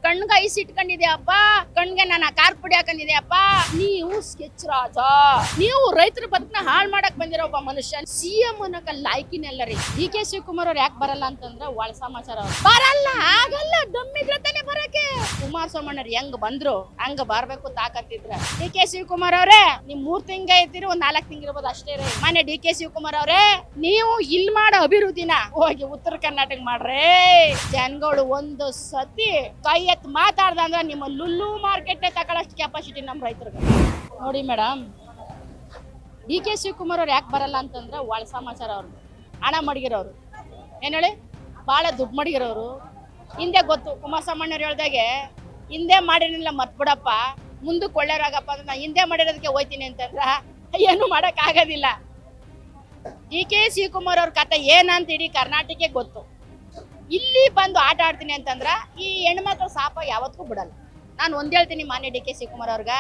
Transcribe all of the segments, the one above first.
ಕಣ್ಗ ice ಇಟ್ಕೊಂಡಿದ್ಯಪ್ಪ, ಕಣ್ಗೆ ನಾನು car ಪುಡಿ ಹಾಕೊಂಡಿದ್ಯಪ್ಪ. ನೀವು ಸ್ಕೆಚ್ ರಾಜ, ನೀವು ರೈತರ ಬದುಕನ್ನ ಹಾಳು ಮಾಡಕ್ ಬಂದಿರೋ ಒಬ್ಬ ಮನುಷ್ಯ. ಸಿಎಂ ಅನ್ನಕ ಲಾಯ್ಕಿನೆಲ್ಲ ರೀ. ಡಿ.ಕೆ. ಶಿವಕುಮಾರ್ ಅವ್ರು ಯಾಕೆ ಬರಲ್ಲ ಅಂತಂದ್ರೆ ಒಳ ಸಮಾಚಾರ. ಅವ್ರು ಬರಲ್ಲ, ಆಗಲ್ಲ, ದಮ್ಮಿದ್ರೆ ತಾನೇ ಬರಕ್ಕೆ. ಕುಮಾರಸ್ವಾಮಣ್ಣರು ಹೆಂಗ್ ಬಂದ್ರು ಹಂಗ ಬರ್ಬೇಕು ತಾಕತ್ತಿದ್ರ. ಡಿ.ಕೆ. ಶಿವಕುಮಾರ್ ಅವ್ರೆ, ನಿಮ್ 3 ತಿಂಗ ಇರ್ತೀರಿ, ಒಂದ್ 4 ತಿಂಗಿರ್ಬೋದು ಅಷ್ಟೇ ರೀ. ಮನೆ ಡಿ.ಕೆ. ಶಿವಕುಮಾರ್ ಅವ್ರೆ, ನೀವು ಇಲ್ಲಿ ಮಾಡೋ ಅಭಿವೃದ್ಧಿನ ಹೋಗಿ ಉತ್ತರ ಕರ್ನಾಟಕ ಮಾಡ್ರೆ. ಜನಗಳು ಒಂದು ಸತಿ ಕೈ ಎತ್ ಮಾತಾಡ್ದ ಅಂದ್ರೆ ನಿಮ್ಮ ಲುಲ್ಲು ಮಾರ್ಕೆಟ್ ತಗೊಳ್ಳೋಷ್ಟು ಕೆಪಾಸಿಟಿ ನಮ್ಮ ರೈತರಿಗೆ. ನೋಡಿ ಮೇಡಮ್, ಡಿ.ಕೆ. ಶಿವಕುಮಾರ್ ಅವ್ರು ಯಾಕೆ ಬರಲ್ಲ ಅಂತಂದ್ರೆ ಒಳ ಸಮಾಚಾರ. ಅವ್ರು ಹಣ ಮಡಗಿರೋರು, ಏನ್ ಹೇಳಿ, ಭಾಳ ದುಡ್ಡು ಮಡಗಿರೋರು. ಹಿಂದೆ ಗೊತ್ತು, ಕುಮಾರಸ್ವಾಮಣ್ಣವ್ರು ಹೇಳ್ದಾಗೆ ಹಿಂದೆ ಮಾಡಿರಲಿಲ್ಲ ಮತ್ಬಿಡಪ್ಪ, ಮುಂದಕ್ಕೆ ಒಳ್ಳೆಯರಾಗಪ್ಪ ಅಂದ್ರೆ ನಾನು ಹಿಂದೆ ಮಾಡಿರೋದಕ್ಕೆ ಹೋಯ್ತೀನಿ ಅಂತಂದ್ರ ಏನು ಮಾಡಕ್ ಆಗೋದಿಲ್ಲ. ಡಿ.ಕೆ. ಶಿವಕುಮಾರ್ ಅವ್ರ ಕತೆ ಏನಂತ ಇಡೀ ಕರ್ನಾಟಕಕ್ಕೆ ಗೊತ್ತು. ಇಲ್ಲಿ ಬಂದು ಆಟ ಆಡ್ತೀನಿ ಅಂತಂದ್ರ ಈ ಹೆಣ್ಮಕ್ಳ ಸಾಪ ಯಾವತ್ತೂ ಬಿಡಲ್ಲ. ನಾನು ಒಂದ್ ಹೇಳ್ತೀನಿ, ಮಾನ್ಯ ಡಿ.ಕೆ. ಶಿವಕುಮಾರ್ ಅವ್ರಗ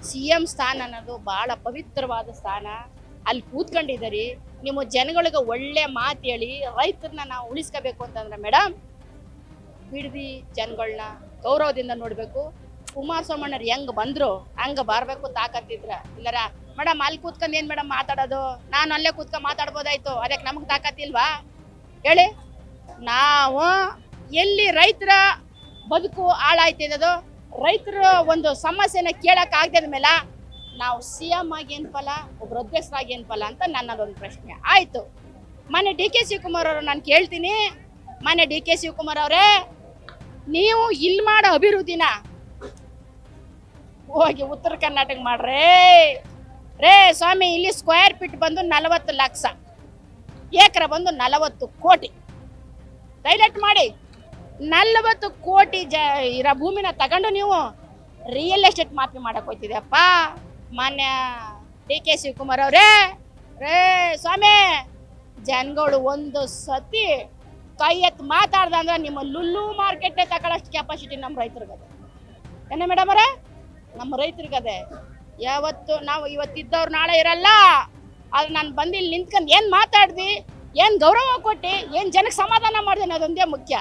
CM ಸ್ಥಾನ ಅನ್ನೋದು ಬಹಳ ಪವಿತ್ರವಾದ ಸ್ಥಾನ. ಅಲ್ಲಿ ಕೂತ್ಕೊಂಡಿದ್ದೀರಿ, ನಿಮ್ಮ ಜನಗಳಿಗೆ ಒಳ್ಳೆ ಮಾತು ಹೇಳಿ ರೈತರನ್ನ ನಾವು ಉಳಿಸ್ಕೋಬೇಕು ಅಂತಂದ್ರೆ ಮೇಡಮ್, ಬಿಡ್ದಿ ಜನಗಳನ್ನ ಗೌರವದಿಂದ ನೋಡ್ಬೇಕು. ಕುಮಾರಸ್ವಾಮಣ್ಣರು ಹೆಂಗ್ ಬಂದ್ರು ಹಂಗ ಬರ್ಬೇಕು ತಾಕತ್ತಿದ್ರ. ಇಲ್ಲರ ಮೇಡಮ್ ಅಲ್ಲಿ ಕೂತ್ಕೊಂಡ್ ಏನ್ ಮೇಡಮ್ ಮಾತಾಡೋದು, ನಾನು ಅಲ್ಲೇ ಕೂತ್ಕೊಂಡ್ ಮಾತಾಡ್ಬೋದಾಯ್ತು, ಅದಕ್ಕೆ ನಮಗ್ ತಾಕತ್ತಿಲ್ವಾ ಹೇಳಿ? ನಾವು ಎಲ್ಲಿ ರೈತರ ಬದುಕು ಹಾಳಾಯ್ತಿರೋದು, ರೈತರ ಒಂದು ಸಮಸ್ಯೆನ ಕೇಳಕ್ ಆಗದ ಮೇಲೆ ನಾವು CM ಆಗಿ ಏನ್ ಫಲ, ಒಬ್ರು ಅಧ್ಯಕ್ಷರಾಗಿ ಏನ್ ಫಲ ಅಂತ ನನ್ನದೊಂದು ಪ್ರಶ್ನೆ ಆಯ್ತು. ಮೊನ್ನೆ ಡಿ.ಕೆ. ಶಿವಕುಮಾರ್ ಅವರು ನಾನು ಕೇಳ್ತೀನಿ, ಮೊನ್ನೆ ಡಿ.ಕೆ. ಶಿವಕುಮಾರ್ ಅವರೇ, ನೀವು ಇಲ್ಲಿ ಮಾಡೋ ಅಭಿವೃದ್ಧಿನ ಹೋಗಿ ಉತ್ತರ ಕರ್ನಾಟಕ ಮಾಡ್ರೆ. ರೇ ಸ್ವಾಮಿ, ಇಲ್ಲಿ ಸ್ಕ್ವೇರ್ ಫೀಟ್ ಬಂದು 40 ಲಕ್ಷ, ಏಕರ ಬಂದು 40 ಕೋಟಿ. ಡೈಲೆಕ್ಟ್ ಮಾಡಿ 40 ಕೋಟಿ ಇರೋ ಭೂಮಿನ ತಗೊಂಡು ನೀವು ರಿಯಲ್ ಎಸ್ಟೇಟ್ ಮಾಫಿ ಮಾಡಕ್ ಹೋಗ್ತಿದ್ಯಪ್ಪ. ಮಾನ್ಯ ಡಿ.ಕೆ. ಶಿವಕುಮಾರ್ ಅವರೇ, ರೇ ಸ್ವಾಮಿ, ಜನಗಳು ಒಂದು ಸತಿ ಕೈ ಎತ್ ಮಾತಾಡ್ದ ಅಂದ್ರೆ ನಿಮ್ಮ ಲುಲ್ಲು ಮಾರ್ಕೆಟ್ ತಗೊಳ್ಳೋಷ್ಟು ಕೆಪಾಸಿಟಿ ನಮ್ಮ ರೈತರಿಗದೆ. ಏನೇ ಮೇಡಮ್ ಅವರೇ, ನಮ್ಮ ರೈತರಿಗದೆ. ಯಾವತ್ತು ನಾವು ಇವತ್ತಿದ್ದವ್ರು ನಾಳೆ ಇರಲ್ಲ. ಆದ್ರೆ ನಾನು ಬಂದು ಇಲ್ಲಿ ನಿಂತ್ಕೊಂಡು ಏನು ಮಾತಾಡ್ದಿ, ಏನು ಗೌರವ ಕೊಟ್ಟು, ಏನು ಜನಕ್ಕೆ ಸಮಾಧಾನ ಮಾಡಿದೆ ಅನ್ನೋದೊಂದೇ ಮುಖ್ಯ.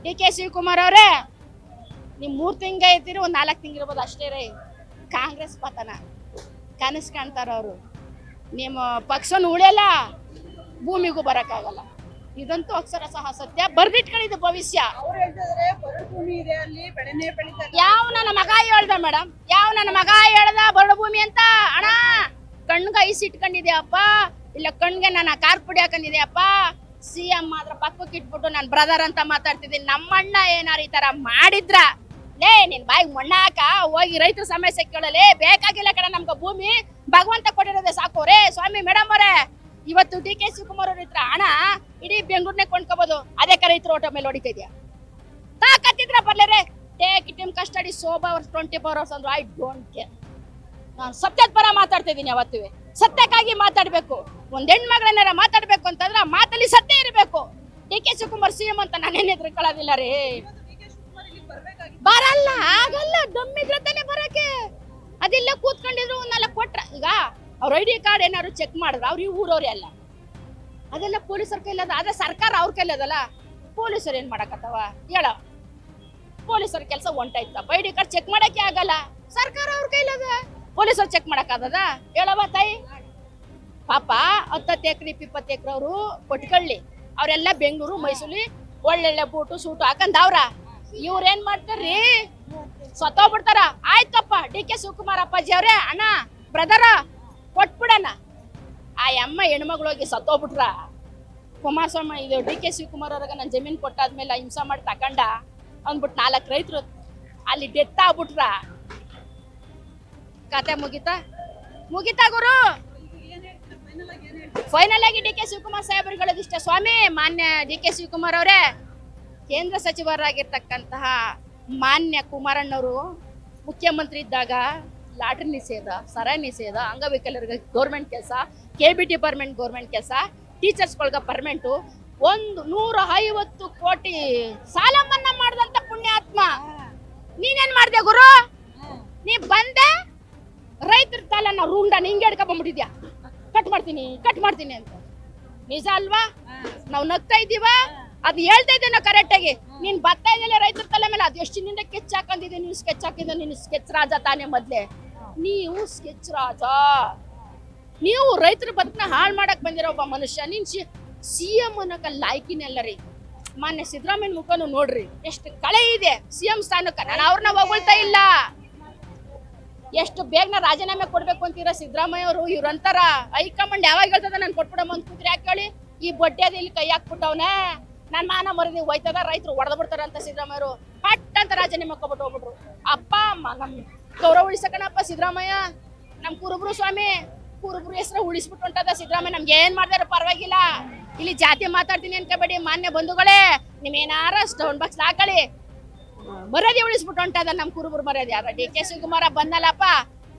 ಡಿ.ಕೆ. ಶಿವಕುಮಾರ್ ಅವರೇ, ನೀವು 3 ತಿಂಗ ಇರ್ತೀರಿ, ಒಂದು 4 ತಿಂಗಿರ್ಬೋದು ಅಷ್ಟೇ ರೀ. ಕಾಂಗ್ರೆಸ್ ಪತನ ಕನಸು ಕಾಣ್ತಾರ ಅವರು. ನಿಮ್ಮ ಪಕ್ಷನೂ ಉಳಿಯಲ್ಲ, ಭೂಮಿಗೂ ಬರೋಕ್ಕಾಗಲ್ಲ. ಇದಂತೂ ಅಕ್ಷರ ಸಹ ಸತ್ಯ, ಬರ್ದಿಟ್ಕೊಂಡಿದ್ದು ಭವಿಷ್ಯ. ಯಾವ ನನ್ನ ಮಗ ಹೇಳ್ದ ಮೇಡಮ್, ಯಾವ ನನ್ನ ಮಗ ಹೇಳ್ದ ಬರಡು ಭೂಮಿ ಅಂತ? ಅಣ್ಣ, ಕಣ್ಗ ಐಸ್ ಇಟ್ಕೊಂಡಿದ್ಯಪ್ಪ, ಇಲ್ಲ ಕಣ್ಗೆ ನಾನು ಕಾರ್ ಪುಡಿ ಹಾಕೊಂಡಿದ್ಯಪ್ಪ. CM ಮಾತ್ರ ಪಕ್ಕಕ್ಕೆ ಇಟ್ಬಿಟ್ಟು ನಾನು ಬ್ರದರ್ ಅಂತ ಮಾತಾಡ್ತಿದ್ದೀನಿ. ನಮ್ಮಣ್ಣ ಏನಾರು ಈ ತರ ಮಾಡಿದ್ರ, ಲೇ ನಿನ್ ಬಾಯಿಗೆ ಮಣ್ಣ ಹಾಕ, ಹೋಗಿ ರೈತರ ಸಮಸ್ಯೆ ಕೇಳಲೇ. ಬೇಕಾಗಿಲ್ಲ ಕಣ ನಮ್ಗೆ ಭೂಮಿ, ಭಗವಂತ ಕೊಟ್ಟಿರೋದೇ ಸಾಕು ರೇ ಸ್ವಾಮಿ. ಮೇಡಮ್ ಅವರೇ, ಇವತ್ತು ಡಿ.ಕೆ. ಶಿವಕುಮಾರ್ ಅವ್ರ ಹತ್ರ ಹಣ ಇಡೀ ಬೆಂಗಳೂರನ್ನೇ ಕೊಂಡ್ಕೋಬಹುದು, ಅದೇ ರೈತರ ಓಟೋ ಮೇಲೆ ಹೊಡಿತಾ ಇದೆಯಾ? ತಾಕತ್ತಿದ್ರ ಬರ್ಲೇರೆ, take it in custody sober 24 hours ಅಂದ್ರೆ ಐ ಡೋಂಟ್ ಕೇರ್. ನಾನು ಸತ್ಯದ ಪರ ಮಾತಾಡ್ತಾ ಇದ್ದೀನಿ. ಯಾವತ್ತೂ ಸತ್ಯಕ್ಕಾಗಿ ಮಾತಾಡ್ಬೇಕು. ಒಂದ್ ಹೆಣ್ಮಗಳೇನಾರ ಮಾತಾಡ್ಬೇಕು ಅಂತಂದ್ರೆ ಆ ಮಾತಲ್ಲಿ ಸತ್ಯ ಇರಬೇಕು. ಡಿ.ಕೆ. ಶಿವಕುಮಾರ್ CM ಅಂತ ನಾನೇನ್ ಎದುರ್ಕೊಳ್ಳೋದಿಲ್ಲ ರೀ. ಬರಲ್ಲ, ಆಗಲ್ಲ, ದಮ್ಮಿದ್ರೆ ತಾನೇ ಬರಕ್ಕೆ. ಅದೆಲ್ಲ ಕೂತ್ಕೊಂಡಿದ್ರು 4 ಕೊಟ್ರ. ಈಗ ಅವ್ರ ID ಕಾರ್ಡ್ ಏನಾದ್ರು ಚೆಕ್ ಮಾಡಿದ್ರ ಅವ್ರು ಈ ಊರವ್ರೆ ಅಲ್ಲ, ಅದೆಲ್ಲ ಪೊಲೀಸರ ಕೈಲದ. ಆದ್ರೆ ಸರ್ಕಾರ ಅವ್ರ ಕೈಲದಲ್ಲ, ಪೊಲೀಸರು ಏನ್ ಮಾಡಕತ್ತವ ಹೇಳ? ಪೊಲೀಸರ ಕೆಲಸ ಹೊಂಟಾಯ್ತಪ್ಪ, ID ಕಾರ್ಡ್ ಚೆಕ್ ಮಾಡಕ್ಕೆ ಆಗಲ್ಲ, ಸರ್ಕಾರ ಅವ್ರ ಕೈಲದ, ಪೊಲೀಸರು ಚೆಕ್ ಮಾಡಕ್ಕಾಗದ ಹೇಳವ ತಾಯಿ? ಪಾಪ 10 ಎಕರೆ 20 ಎಕರೆ ಅವರು ಕೊಟ್ಕೊಳ್ಳಿ, ಅವರೆಲ್ಲ ಬೆಂಗಳೂರು ಮೈಸೂರು ಒಳ್ಳೊಳ್ಳೆ ಬೂಟು ಸೂಟು ಹಾಕಂದವ್ರ. ಇವ್ರೇನ್ ಮಾಡ್ತಾರ್ರಿ, ಸತ್ತೋಗ್ಬಿಡ್ತಾರ. ಆಯ್ತಪ್ಪ, ಡಿ.ಕೆ. ಶಿವಕುಮಾರ್ ಅಪ್ಪಾಜಿ ಅವ್ರೆ, ಅಣ್ಣ ಬ್ರದರ ಕೊಟ್ಬಿಡಣ. ಆ ಅಮ್ಮ ಹೆಣ್ಮಗಳು ಹೋಗಿ ಸತ್ತೋಗ್ಬಿಟ್ರ. ಕುಮಾರಸ್ವಾಮಿ ಇದು ಡಿ.ಕೆ. ಶಿವಕುಮಾರ್ ಅವ್ರಿಗೆ ನಾನು ಜಮೀನು ಕೊಟ್ಟಾದ್ಮೇಲೆ ಹಿಂಸಾ ಮಾಡಿ ತಕೊಂಡ ಅಂದ್ಬಿಟ್ಟು 4 ರೈತರು ಅಲ್ಲಿ ಡೆತ್ ಆಗ್ಬಿಟ್ರ. ಕತೆ ಮುಗಿತಾ ಗುರು? ಫೈನಲ್ ಆಗಿ ಡಿ.ಕೆ. ಶಿವಕುಮಾರ್ ಸಾಹೇಬರುಗಳದಿಷ್ಟ ಸ್ವಾಮಿ. ಮಾನ್ಯ ಡಿ.ಕೆ. ಶಿವಕುಮಾರ್ ಅವರೇ, ಕೇಂದ್ರ ಸಚಿವರಾಗಿರ್ತಕ್ಕಂತಹ ಮಾನ್ಯ ಕುಮಾರಣ್ಣವರು ಮುಖ್ಯಮಂತ್ರಿ ಇದ್ದಾಗ ಲಾಟ್ರಿ ನಿಷೇಧ, ಸರ ನಿಷೇಧ, ಅಂಗವಿಕಲರಿಗೆ ಗೌರ್ಮೆಂಟ್ ಕೆಲಸ, KBT ಪರ್ಮನೆಂಟ್ ಗೌರ್ಮೆಂಟ್ ಕೆಲಸ, ಟೀಚರ್ಸ್ಗಳ್ಗೆ ಪರ್ಮನೆಂಟು, 150 ಕೋಟಿ ಸಾಲ ಮನ್ನಾ ಮಾಡಿದಂತ ಪುಣ್ಯಾತ್ಮ. ನೀನೇನ್ ಮಾಡ್ದೆ ಗುರು? ನೀ ಬಂದೆ ರೈತರ ಸಾಲನ ರೂಂಡ ಹಿಂಗೆ ಹಿಡ್ಕೊಂಡ್ಬಿಟ್ಟಿದ್ಯಾ, ಕಟ್ ಮಾಡ್ತೀನಿ ಅಂತ. ನಿಜ ಅಲ್ವಾ? ನಾವು ನಗ್ತಾ ಇದ್ದೀವ, ಅದ್ ಹೇಳ್ತಾ ಇದ್ದೇನೆ ಕರೆಕ್ಟ್ ಆಗಿ. ನೀನ್ ಬರ್ತಾ ಇದೆಯಲ್ಲ ರೈತರ ತಲೆ ಮೇಲೆ ಅದ್ ಎಷ್ಟು ನಿಂದ ಸ್ಕೆಚ್ ಹಾಕೊಂಡಿದ್ದೆ. ನೀವು ಸ್ಕೆಚ್ ಹಾಕಿದ ನೀನು ಸ್ಕೆಚ್ ರಾಜ ತಾನೇ ಮೊದ್ಲೇ. ನೀವು ಸ್ಕೆಚ್ ರಾಜ. ನೀವು ರೈತರ ಬದುಕನ್ನ ಹಾಳು ಮಾಡಕ್ ಬಂದಿರೋ ಒಬ್ಬ ಮನುಷ್ಯ. ನೀನ್ ಸಿಎಂ ಅನ್ನಕ ಲಾಯ್ಕಿನೆಲ್ಲ ರೀ. ಮಾನ್ಯ ಸಿದ್ದರಾಮಯ್ಯ ಮುಖನು ನೋಡ್ರಿ ಎಷ್ಟು ಕಳೆ ಇದೆ ಸಿಎಂ ಸ್ಥಾನಕ್ಕ. ನಾನು ಅವ್ರನ್ನ ಹೊಗಳ್ತಾ ಇಲ್ಲ. ಎಷ್ಟು ಬೇಗನ ರಾಜೀನಾಮೆ ಕೊಡ್ಬೇಕು ಅಂತೀರ ಸಿದ್ದರಾಮಯ್ಯ ಅವರು. ಇವ್ರಂತಾರ ಹೈಕಮಾಂಡ್ ಯಾವಾಗ ಹೇಳ್ತದ ನಾನು ಕೊಟ್ಬಿಡಮ್ಮ ಅಂತ ಕೂತ್ರಿ. ಯಾಕೆ ಹೇಳಿ? ಈ ಬಡ್ಡಿಯಾದ ಇಲ್ಲಿ ಕೈ ಹಾಕ್ಬಿಟ್ಟವನೆ. ನನ್ ಮಾನ ಮರದಿ ಹೋಯ್ತದ, ರೈತರು ಹೊಡೆದ್ ಬಿಡ್ತಾರ ಅಂತ ಸಿದ್ದರಾಮಯ್ಯ ಅವರು ಪಟ್ ಅಂತ ರಾಜೀನಾಮೆ ಕೊಟ್ಬಿಟ್ಟು ಹೋಗ್ಬಿಟ್ರು. ಅಪ್ಪ ಅಮ್ಮ ನಮ್ ಗೌರವ ಉಳಿಸಕಣಪ್ಪ ಸಿದ್ದರಾಮಯ್ಯ. ನಮ್ ಕುರುಬ್ರು ಸ್ವಾಮಿ ಕುರುಬ್ರು ಹೆಸರು ಉಳಿಸ್ಬಿಟ್ಟು ಹೊಂಟದ ಸಿದ್ದರಾಮಯ್ಯ. ನಮ್ಗೆ ಏನ್ ಮಾಡ್ದಾರ ಪರವಾಗಿಲ್ಲ. ಇಲ್ಲಿ ಜಾತಿ ಮಾತಾಡ್ತೀನಿ ಅನ್ಕೋಬೇಡಿ ಮಾನ್ಯ ಬಂಧುಗಳೇ. ನಿಮ್ಗೇನಾರ ಸ್ಟೌನ್ ಬಾಕ್ಸ್ ಹಾಕಳಿ. ಮರ್ಯಾದೆ ಉಳಿಸ್ಬಿಟ್ಟು ಹೊಂಟದ ನಮ್ ಕುರುಬರು ಮರ್ಯಾದೆ. ಯಾರ ಡಿ.ಕೆ. ಶಿವಕುಮಾರ ಬಂದಲ್ಲಪ್ಪ,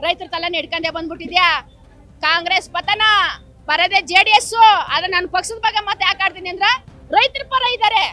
ರೈತರ ತಲೆನ ಹಿಡ್ಕೊಂಡೆ ಬಂದ್ಬಿಟ್ಟಿದ್ಯಾ. ಕಾಂಗ್ರೆಸ್ ಪತನ ಬರದೆ JDS. ಆದ್ರೆ ನನ್ನ ಪಕ್ಷದ ಬಗ್ಗೆ ಮತ್ತೆ ಯಾಕೆ ಆಡ್ತೀನಿ ಅಂದ್ರ ರೈತರ ಪರ ಇದ್ದಾರೆ.